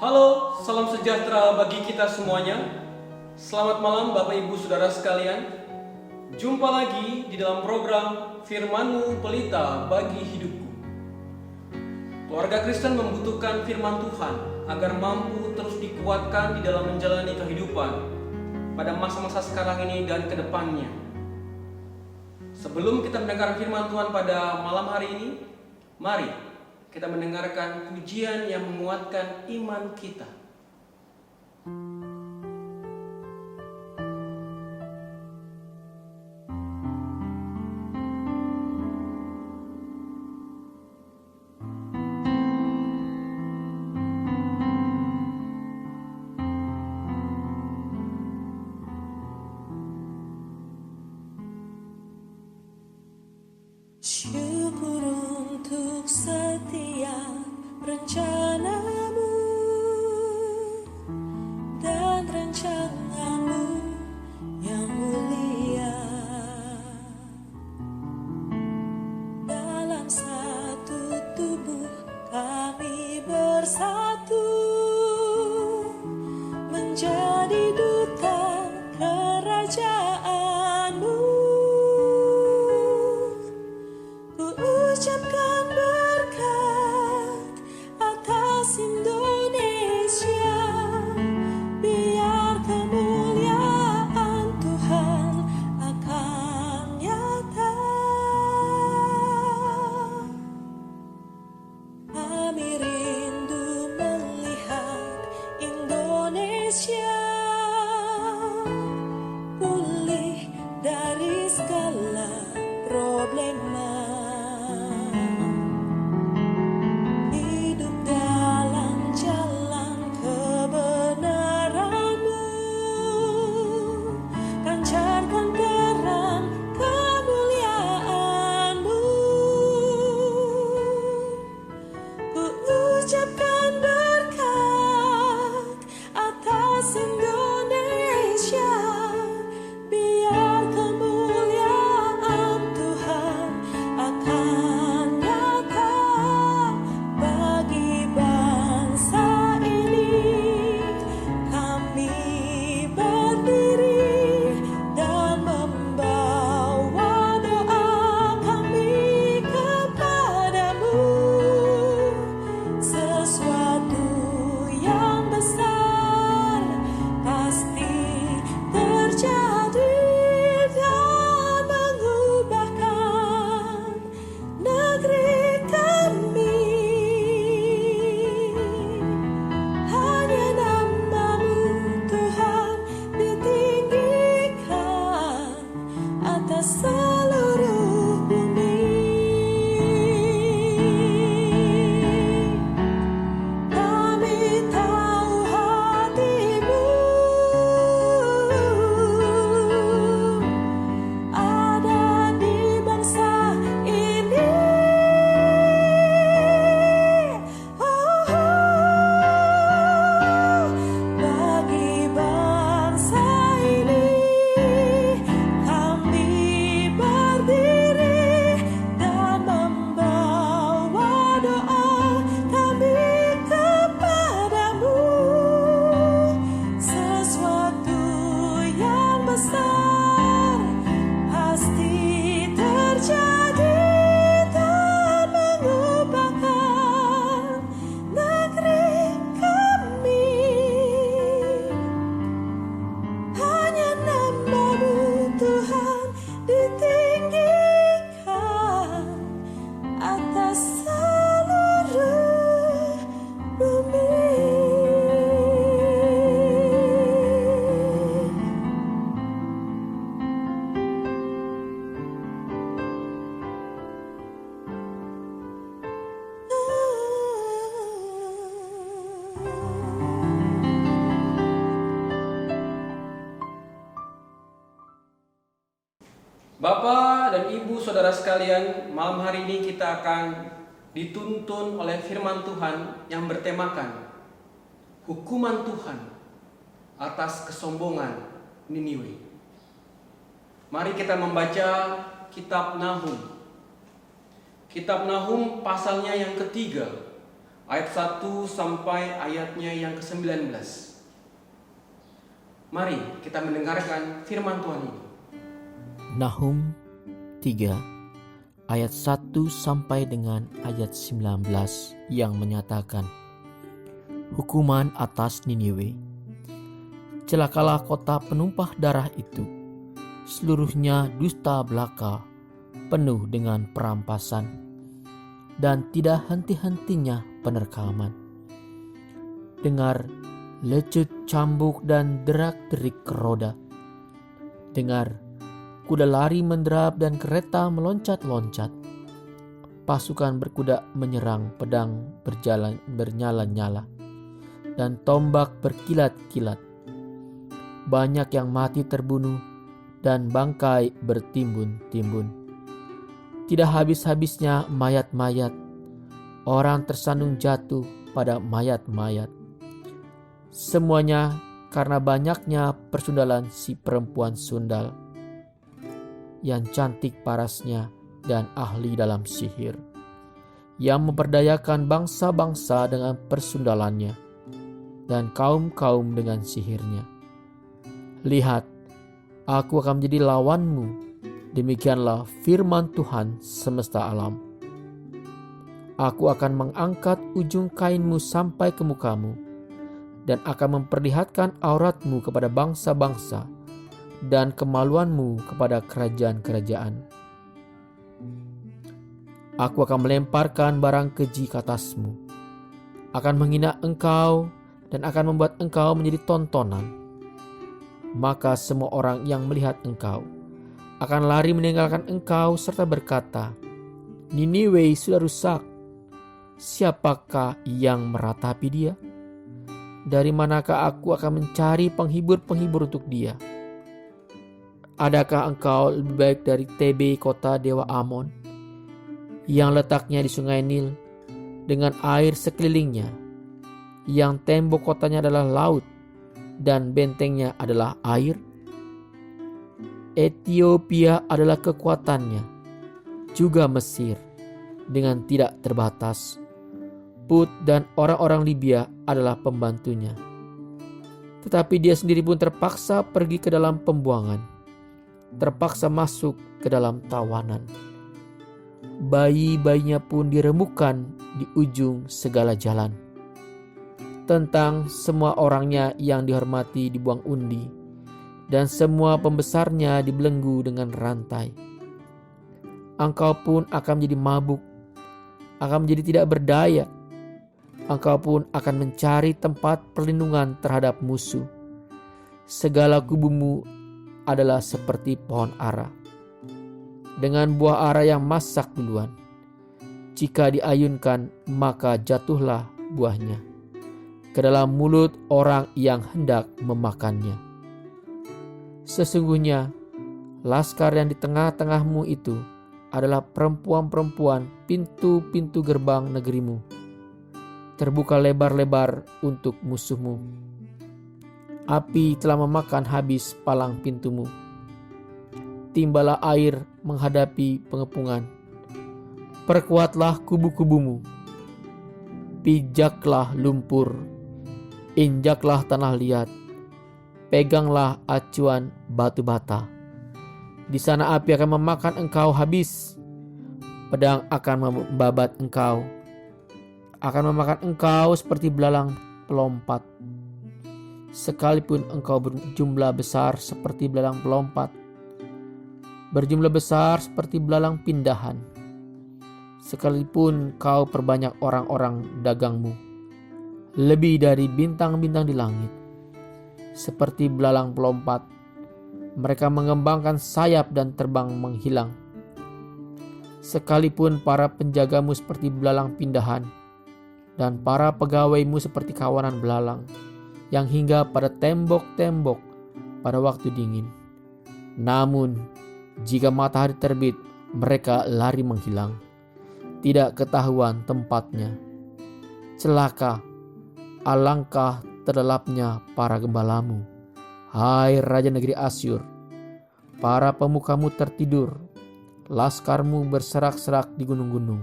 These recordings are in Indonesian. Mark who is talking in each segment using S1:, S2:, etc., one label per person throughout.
S1: Halo, salam sejahtera bagi kita semuanya. Selamat malam Bapak Ibu Saudara sekalian. Jumpa lagi di dalam program Firman-Mu Pelita bagi Hidupku. Keluarga Kristen membutuhkan firman Tuhan agar mampu terus dikuatkan di dalam menjalani kehidupan pada masa-masa sekarang ini dan ke depannya. Sebelum kita mendengar firman Tuhan pada malam hari ini, mari kita mendengarkan pujian yang menguatkan iman kita.
S2: Syukur untuk setiap rencanamu dan rancanganmu yang mulia. Dalam satu tubuh kami bersatu menjadi duta kerajaanmu. Ucapkan berkat atas Indonesia, biar kemuliaan Tuhan akan nyata. Kami rindu melihat Indonesia pulih dari segala problema. Ucapkan berkat atas Indonesia, biar kemuliaan Tuhan akan nyata bagi bangsa ini. Kami berdiri dan membawa doa kami kepadamu. Sesuatu yang besar pasti terjadi dan mengubahkan negeri kami. Hanya nama-Mu Tuhan ditinggikan atas seluruh bumi. Kami tahu hati-Mu ada di bangsa ini. Bagi bangsa ini kami berdiri dan membawa doa kami kepadamu. Sesuatu yang besar pasti terjadi dan mengubahkan negeri kami. Hanya nama-Mu Tuhan ditinggikan atas seluruh bumi.
S1: Bapak dan Ibu Saudara sekalian, malam hari ini kita akan dituntun oleh firman Tuhan yang bertemakan hukuman Tuhan atas kesombongan Niniwe. Mari kita membaca kitab Nahum. Kitab Nahum pasalnya yang ketiga, ayat 1 sampai ayatnya yang ke-19. Mari kita mendengarkan firman Tuhan ini.
S3: Nahum 3 ayat 1 sampai dengan ayat 19 yang menyatakan, hukuman atas Niniwe. Celakalah kota penumpah darah itu, seluruhnya dusta belaka, penuh dengan perampasan, dan tidak henti-hentinya penerkaman. Dengar lecut cambuk dan derak-derik roda. Dengar kuda lari menderap dan kereta meloncat-loncat. Pasukan berkuda menyerang, pedang berjalan bernyala-nyala, dan tombak berkilat-kilat. Banyak yang mati terbunuh, dan bangkai bertimbun-timbun. Tidak habis-habisnya mayat-mayat. Orang tersandung jatuh pada mayat-mayat. Semuanya karena banyaknya persundalan si perempuan sundal, yang cantik parasnya dan ahli dalam sihir, yang memperdayakan bangsa-bangsa dengan persundalannya, dan kaum-kaum dengan sihirnya. Lihat, aku akan menjadi lawanmu, demikianlah firman Tuhan semesta alam. Aku akan mengangkat ujung kainmu sampai ke mukamu, dan akan memperlihatkan auratmu kepada bangsa-bangsa, dan kemaluanmu kepada kerajaan-kerajaan. Aku akan melemparkan barang keji ke atasmu, akan menghina engkau, dan akan membuat engkau menjadi tontonan. Maka semua orang yang melihat engkau akan lari meninggalkan engkau serta berkata, Niniwe sudah rusak. Siapakah yang meratapi dia? Dari manakah aku akan mencari penghibur-penghibur untuk dia? Adakah engkau lebih baik dari Tebe, kota dewa Amon, yang letaknya di sungai Nil, dengan air sekelilingnya, yang tembok kotanya adalah laut, dan bentengnya adalah air? Ethiopia adalah kekuatannya, juga Mesir, dengan tidak terbatas. Put dan orang-orang Libya adalah pembantunya. Tetapi dia sendiri pun terpaksa pergi ke dalam pembuangan, terpaksa masuk ke dalam tawanan. Bayi-bayinya pun diremukkan di ujung segala jalan. Tentang semua orangnya yang dihormati dibuang undi, dan semua pembesarnya dibelenggu dengan rantai. Engkau pun akan menjadi mabuk, akan menjadi tidak berdaya. Engkau pun akan mencari tempat perlindungan terhadap musuh. Segala kubumu adalah seperti pohon ara, dengan buah ara yang masak duluan. Jika diayunkan, maka jatuhlah buahnya ke dalam mulut orang yang hendak memakannya. Sesungguhnya laskar yang di tengah-tengahmu itu adalah perempuan-perempuan pintu-pintu gerbang negerimu. Terbuka lebar-lebar untuk musuhmu. Api telah memakan habis palang pintumu. Timbalah air menghadapi pengepungan. Perkuatlah kubu-kubumu. Pijaklah lumpur. Injaklah tanah liat. Peganglah acuan batu bata. Di sana api akan memakan engkau habis. Pedang akan membabat engkau. Akan memakan engkau seperti belalang pelompat. Sekalipun engkau berjumlah besar seperti belalang pelompat, berjumlah besar seperti belalang pindahan, sekalipun kau perbanyak orang-orang dagangmu, lebih dari bintang-bintang di langit, seperti belalang pelompat, mereka mengembangkan sayap dan terbang menghilang. Sekalipun para penjagamu seperti belalang pindahan, dan para pegawaimu seperti kawanan belalang, yang hingga pada tembok-tembok pada waktu dingin. Namun, jika matahari terbit, mereka lari menghilang, tidak ketahuan tempatnya. Celaka, alangkah terlelapnya para gembalamu, hai Raja negeri Asyur. Para pemukamu tertidur, laskarmu berserak-serak di gunung-gunung,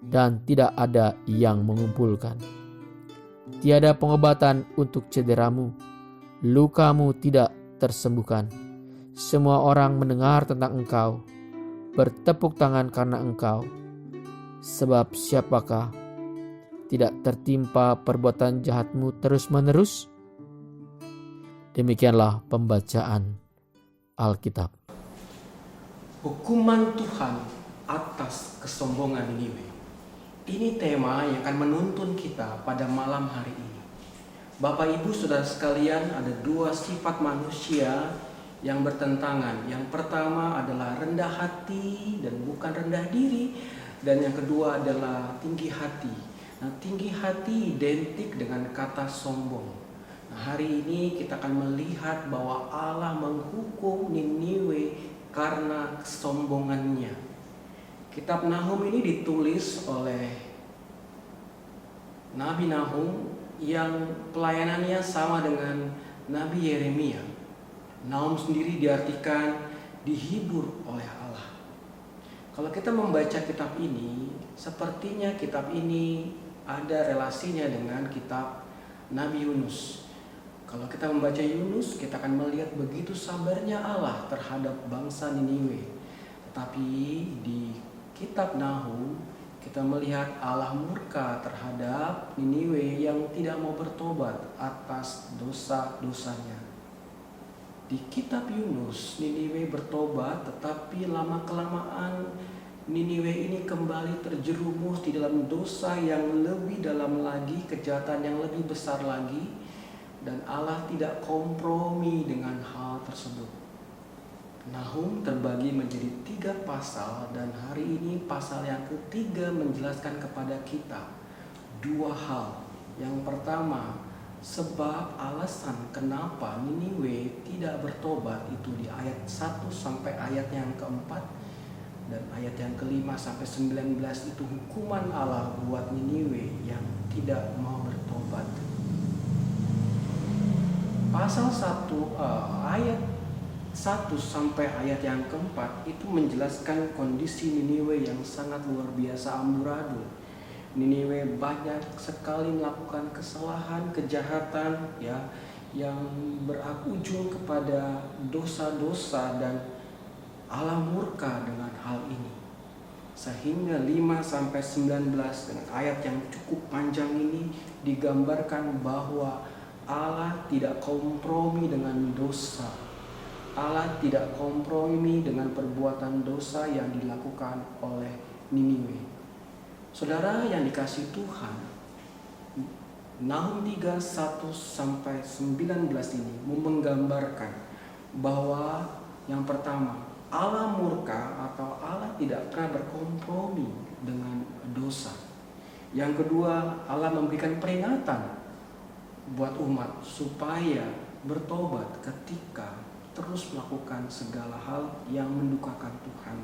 S3: dan tidak ada yang mengumpulkan. Tiada pengobatan untuk cederamu, lukamu tidak tersembuhkan. Semua orang mendengar tentang engkau, bertepuk tangan karena engkau. Sebab siapakah tidak tertimpa perbuatan jahatmu terus-menerus? Demikianlah pembacaan Alkitab.
S1: Hukuman Tuhan atas kesombongan Niniwe. Ini tema yang akan menuntun kita pada malam hari ini. Bapak Ibu Saudara sekalian, ada dua sifat manusia yang bertentangan. Yang pertama adalah rendah hati dan bukan rendah diri, dan yang kedua adalah tinggi hati. Nah, tinggi hati identik dengan kata sombong. Nah, hari ini kita akan melihat bahwa Allah menghukum Niniwe karena kesombongannya. Kitab Nahum ini ditulis oleh Nabi Nahum yang pelayanannya sama dengan Nabi Yeremia. Nahum sendiri diartikan dihibur oleh Allah. Kalau kita membaca kitab ini, sepertinya kitab ini ada relasinya dengan kitab Nabi Yunus. Kalau kita membaca Yunus, kita akan melihat begitu sabarnya Allah terhadap bangsa Niniwe. Tetapi di kitab Nahum, kita melihat Allah murka terhadap Niniwe yang tidak mau bertobat atas dosa-dosanya. Di kitab Yunus, Niniwe bertobat, tetapi lama-kelamaan Niniwe ini kembali terjerumus di dalam dosa yang lebih dalam lagi, kejahatan yang lebih besar lagi, dan Allah tidak kompromi dengan hal tersebut. Nahum terbagi menjadi 3 pasal, dan hari ini pasal yang ketiga menjelaskan kepada kita 2 hal. Yang pertama, sebab alasan kenapa Niniwe tidak bertobat itu di ayat 1 sampai ayat yang keempat, dan ayat yang kelima sampai 19 itu hukuman Allah buat Niniwe yang tidak mau bertobat. Pasal 1 ayat 1 sampai ayat yang keempat itu menjelaskan kondisi Niniwe yang sangat luar biasa amburadul. Niniwe banyak sekali melakukan kesalahan, kejahatan ya, yang berujung kepada dosa-dosa, dan Allah murka dengan hal ini. Sehingga 5 sampai 19 dengan ayat yang cukup panjang ini digambarkan bahwa Allah tidak kompromi dengan dosa. Allah tidak kompromi dengan perbuatan dosa yang dilakukan oleh Niniwe. Saudara yang dikasihi Tuhan, Nahum 3, 1 sampai 19 ini menggambarkan bahwa yang pertama, Allah murka atau Allah tidak pernah berkompromi dengan dosa. Yang kedua, Allah memberikan peringatan buat umat supaya bertobat ketika terus melakukan segala hal yang mendukakan Tuhan.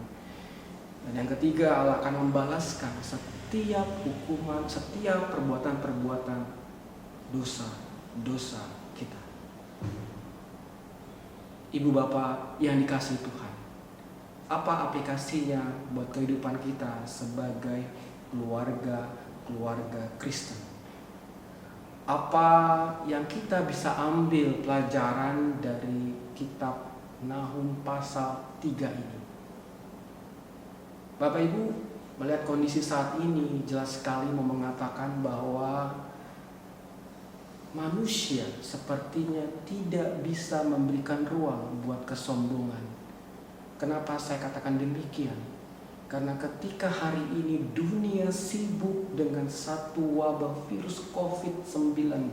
S1: Dan yang ketiga, Allah akan membalaskan setiap hukuman, setiap perbuatan-perbuatan dosa kita. Ibu bapak yang dikasihi Tuhan, apa aplikasinya buat kehidupan kita sebagai keluarga Kristen? Apa yang kita bisa ambil pelajaran dari kitab Nahum pasal 3 ini? Bapak Ibu melihat kondisi saat ini jelas sekali mau mengatakan bahwa manusia sepertinya tidak bisa memberikan ruang buat kesombongan. Kenapa saya katakan demikian? Karena ketika hari ini dunia sibuk dengan satu wabah virus COVID-19,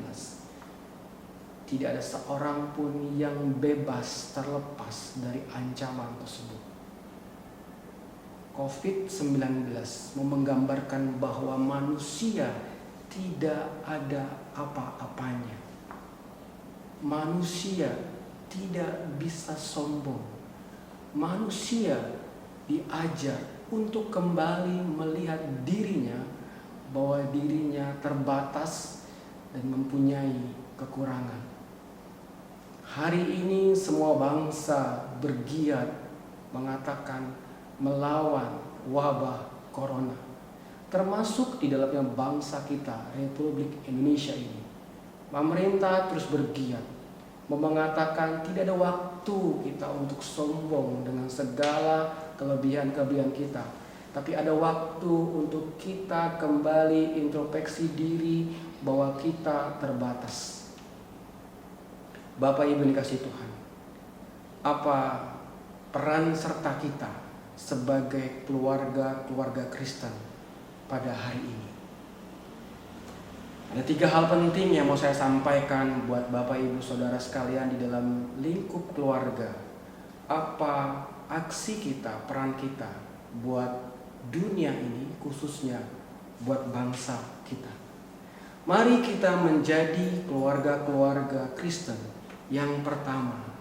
S1: tidak ada seorang pun yang bebas terlepas dari ancaman tersebut. COVID-19 menggambarkan bahwa manusia tidak ada apa-apanya. Manusia tidak bisa sombong. Manusia diajar untuk kembali melihat dirinya bahwa dirinya terbatas dan mempunyai kekurangan. Hari ini semua bangsa bergiat mengatakan melawan wabah corona. termasuk di dalamnya bangsa kita, Republik Indonesia ini. Pemerintah terus bergiat mengatakan tidak ada waktu kita untuk sombong dengan segala kelebihan-kelebihan kita, tapi ada waktu untuk kita kembali introspeksi diri bahwa kita terbatas. Bapak Ibu dikasih Tuhan, apa peran serta kita sebagai keluarga Kristen pada hari ini? Ada 3 hal penting yang mau saya sampaikan buat Bapak Ibu Saudara sekalian di dalam lingkup keluarga. Apa aksi kita, peran kita buat dunia ini, khususnya buat bangsa kita. Mari kita menjadi keluarga Kristen. Yang pertama,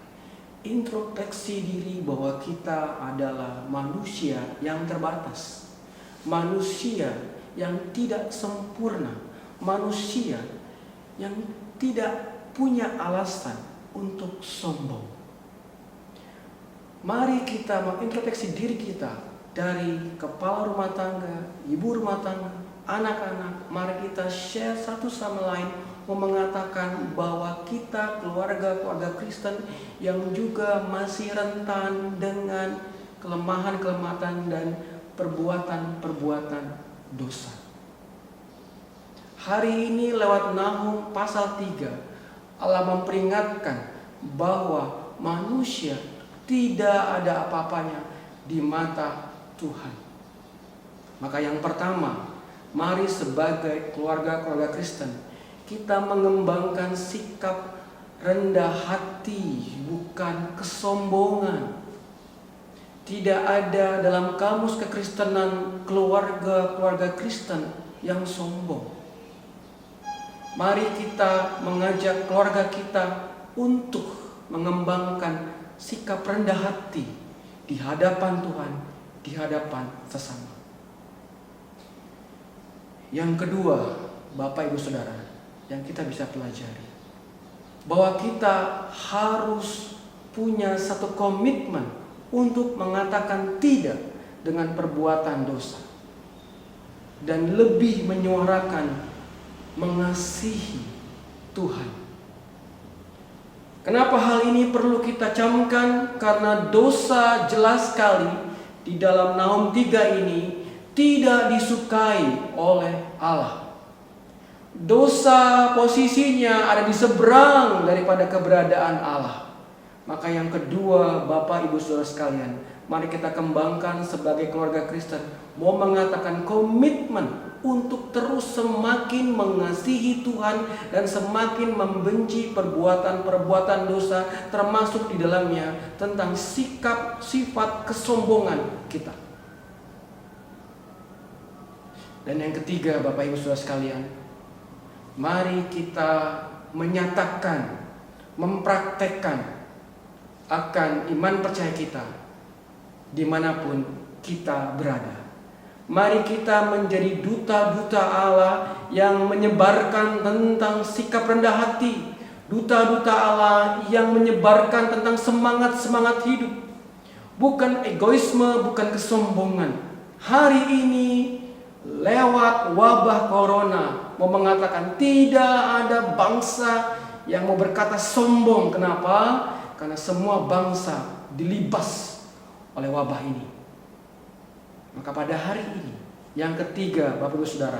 S1: introspeksi diri bahwa kita adalah manusia yang terbatas, manusia yang tidak sempurna, manusia yang tidak punya alasan untuk sombong. Mari kita mengintrospeksi diri kita dari kepala rumah tangga, ibu rumah tangga, anak-anak. Mari kita share satu sama lain, mengatakan bahwa kita keluarga Kristen yang juga masih rentan dengan kelemahan-kelemahan dan perbuatan-perbuatan dosa. Hari ini lewat Nahum pasal 3, Allah memperingatkan bahwa manusia tidak ada apa-apanya di mata Tuhan. Maka yang pertama, mari sebagai keluarga Kristen kita mengembangkan sikap rendah hati, bukan kesombongan. Tidak ada dalam kamus kekristenan keluarga Kristen yang sombong. Mari kita mengajak keluarga kita untuk mengembangkan sikap rendah hati di hadapan Tuhan, di hadapan sesama. Yang kedua, Bapak Ibu Saudara, yang kita bisa pelajari, bahwa kita harus punya satu komitmen untuk mengatakan tidak dengan perbuatan dosa dan lebih menyuarakan mengasihi Tuhan. Kenapa hal ini perlu kita camkan? Karena dosa jelas sekali di dalam Nahum 3 ini tidak disukai oleh Allah. Dosa posisinya ada di seberang daripada keberadaan Allah. Maka yang kedua, Bapak Ibu Saudara sekalian, mari kita kembangkan sebagai keluarga Kristen, mau mengatakan komitmen untuk terus semakin mengasihi Tuhan dan semakin membenci perbuatan-perbuatan dosa, termasuk di dalamnya tentang sikap sifat kesombongan kita. Dan yang ketiga, Bapak Ibu Saudara sekalian, mari kita menyatakan, mempraktekkan akan iman percaya kita dimanapun kita berada. Mari kita menjadi duta-duta Allah yang menyebarkan tentang sikap rendah hati, duta-duta Allah yang menyebarkan tentang semangat-semangat hidup, bukan egoisme, bukan kesombongan. Hari ini lewat wabah corona mau mengatakan tidak ada bangsa yang mau berkata sombong. Kenapa? Karena semua bangsa dilibas oleh wabah ini. Maka pada hari ini, yang ketiga, Bapak Ibu Saudara,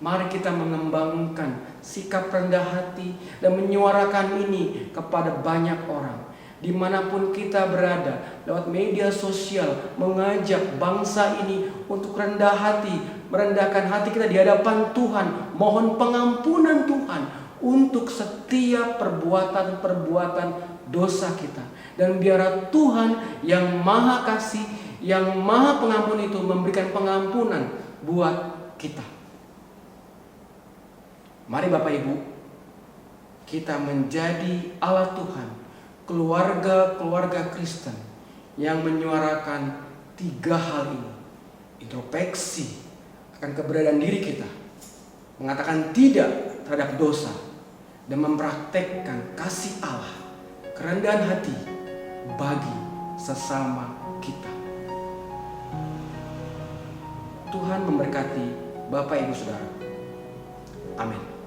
S1: mari kita mengembangkan sikap rendah hati dan menyuarakan ini kepada banyak orang. Dimanapun kita berada, lewat media sosial, mengajak bangsa ini untuk rendah hati, merendahkan hati kita di hadapan Tuhan, mohon pengampunan Tuhan untuk setiap perbuatan-perbuatan dosa kita. Dan biar Tuhan yang Maha Kasih, yang Maha Pengampun itu memberikan pengampunan buat kita. Mari Bapak Ibu, kita menjadi Allah Tuhan, keluarga Kristen yang menyuarakan 3 hal ini. Introspeksi akan keberadaan diri kita, mengatakan tidak terhadap dosa, dan mempraktekkan kasih Allah, kerendahan hati bagi sesama kita. Tuhan memberkati Bapak Ibu Saudara. Amin.